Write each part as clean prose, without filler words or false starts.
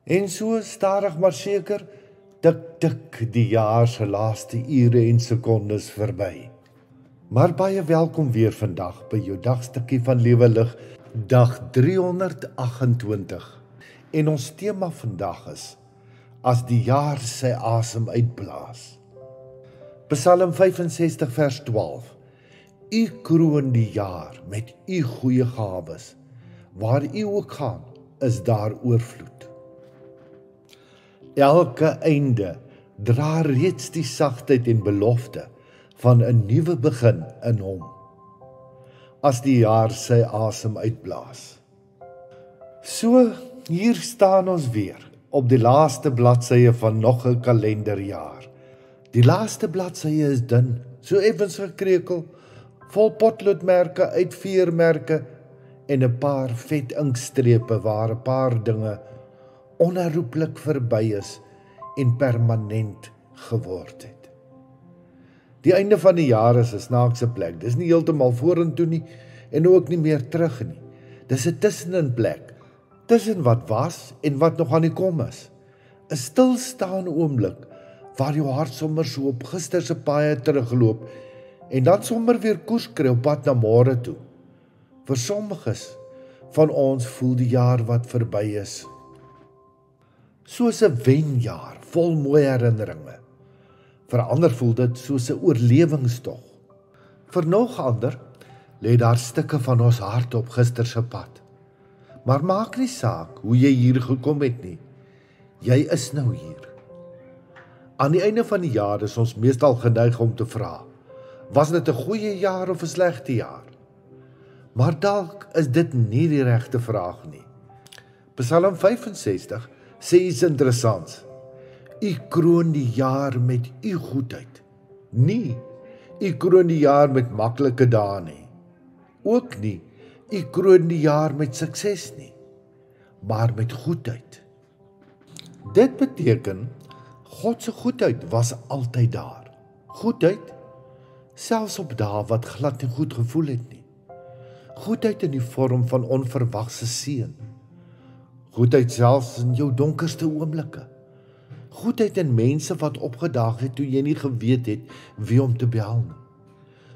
En so stadig maar seker, tik die jaar se laaste ure en sekondes verby. Maar baie welkom weer vandag by jou dagstukkie van Lewe Lig, dag 328. En ons tema vandag is, as die jaar sy asem uitblaas. Psalm 65 vers 12. U kroon die jaar met u goeie gawes. Waar u ook gaan, is daar oorvloed. Elke einde dra reeds die sagtheid en belofte van 'n nuwe begin in hom, as die jaar sy asem uitblaas. So, hier staan ons weer, op die laaste bladsye van nog 'n kalenderjaar. Die laaste bladsye is dun, so effens gekrekel, vol potloodmerke, uitveermerke en 'n paar vet inkstrepe waar 'n paar dinge onherroepelik verby is en permanent geword het. Die einde van die jaar is 'n snaakse plek. Dis nie heeltemal vorentoe nie en ook nie meer terug nie. Dis 'n tussenin plek, tussen wat was en wat nog aan die kom is. 'n Stilstaande oomblik waar jou hart sommer so op gister se paaie terugloop en dan sommer weer koers kry op pad na môre toe. Vir sommiges van ons voel die jaar wat verby is soos 'n wenjaar vol mooi herinneringe. Vir ander voel dit soos 'n oorlewingstog. Vir nog ander lê daar stukke van ons hart op gister se pad. Maar maak nie saak hoe jy hier gekom het nie. Jy is nou hier. Aan die einde van die jaar is ons meestal geneig om te vra, was dit 'n goeie jaar of 'n slegte jaar? Maar dalk is dit nie die regte vraag nie. Psalm 65 sê iets interessants. U kroon die jaar met u goedheid. Nie, u kroon die jaar met maklike dae nie. Ook nie, u kroon die jaar met sukses nie, maar met goedheid. Dit beteken, God se goedheid was altyd daar. Goedheid, selfs op dae wat glad nie goed gevoel het nie. Goedheid in die vorm van onverwagse seën. Goedheid selfs in jou donkerste oomblikke. Goedheid in mense wat opgedaag het toe jy nie geweet het wie om te bel nie.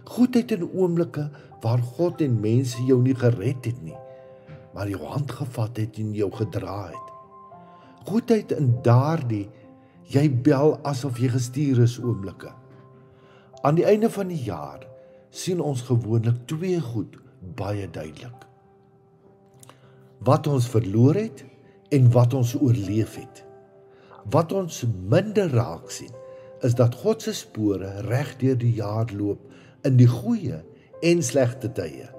Goedheid in oomblikke waar God en mense jou nie gered het nie, maar jou hand gevat het en jou gedra het. Goedheid in daardie, jy bel asof jy gestuur is oomblikke. Aan die einde van die jaar sien ons gewoonlik twee goed baie duidelik. Wat ons verloor het en wat ons oorleef het. Wat ons minder raak sien, is dat God se spore reg deur die jaar loop in die goeie en slegte tye.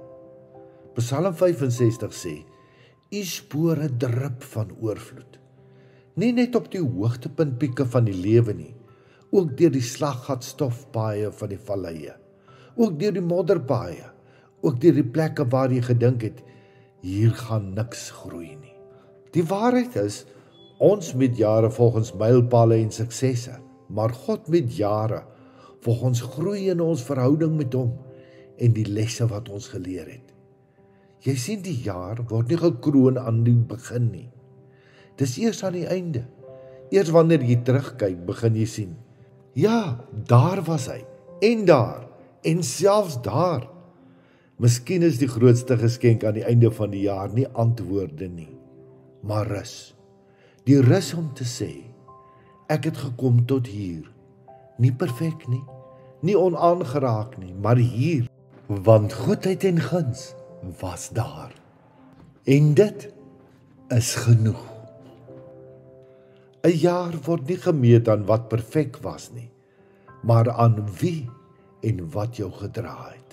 Psalm 65 sê, u spore drup van oorvloed. Nie net op die hoogtepuntpieke van die lewe nie, ook deur die slaggat stofpaaie van die valleie, ook deur die modderpaaie, ook deur die plekke waar jy gedink het, hier gaan niks groei nie. Die waarheid is, ons met jare volgens mylpale en suksesse, maar God met jare volgens groei in ons verhouding met hom en die lesse wat ons geleer het. Jy sien, die jaar word nie gekroon aan die begin nie. Dis eers aan die einde. Eers wanneer jy terugkyk, begin jy sien. Ja, daar was hy, en selfs daar. Miskien is die grootste geskenk aan die einde van die jaar nie antwoorde nie, maar rus. Die rus om te sê, ek het gekom tot hier. Nie perfek nie, nie onaangeraak nie, maar hier, want goedheid en guns was daar. En dit is genoeg. 'n jaar word nie gemeet aan wat perfek was nie, maar aan wie en wat jou gedra het.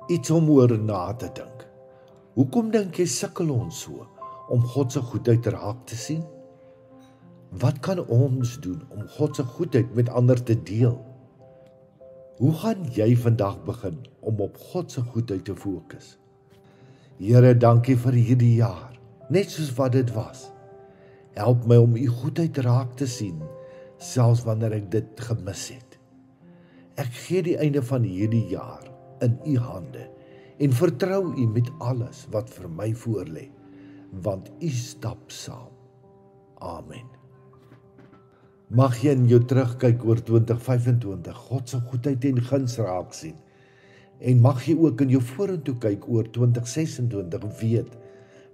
Iets om oor na te dink. Hoekom dink jy sukkel ons so om God se goedheid raak te sien? Wat kan ons doen om God se goedheid met ander te deel? Hoe gaan jy vandag begin om op God se goedheid te fokus? Here, dankie vir hierdie jaar, net soos wat dit was. Help my om u goedheid raak te sien, selfs wanneer ek dit gemis het. Ek gee die einde van hierdie jaar in u hande en vertrou u met alles wat vir my voorlê, want u stap saam. Amen. Mag jy in jou terugkyk oor 2025 God se goedheid en guns raak sien. En mag jy ook in jou vorentoe kyk oor 2026 weet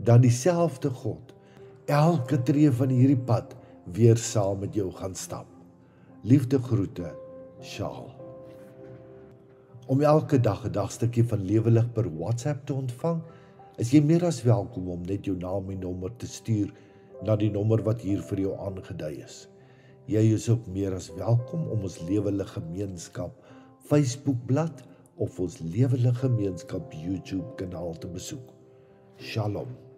dat dieselfde God elke tree van hierdie pad weer saam met jou gaan stap. Liefde groete, Shaal. Om elke dag 'n dagstukkie van Lewelig per WhatsApp te ontvang, is jy meer as welkom om net jou naam en nommer te stuur na die nommer wat hier vir jou aangedui is. Jy is ook meer as welkom om ons Lewelig Gemeenskap Facebookblad of ons Lewelig Gemeenskap YouTube kanaal te besoek. Shalom.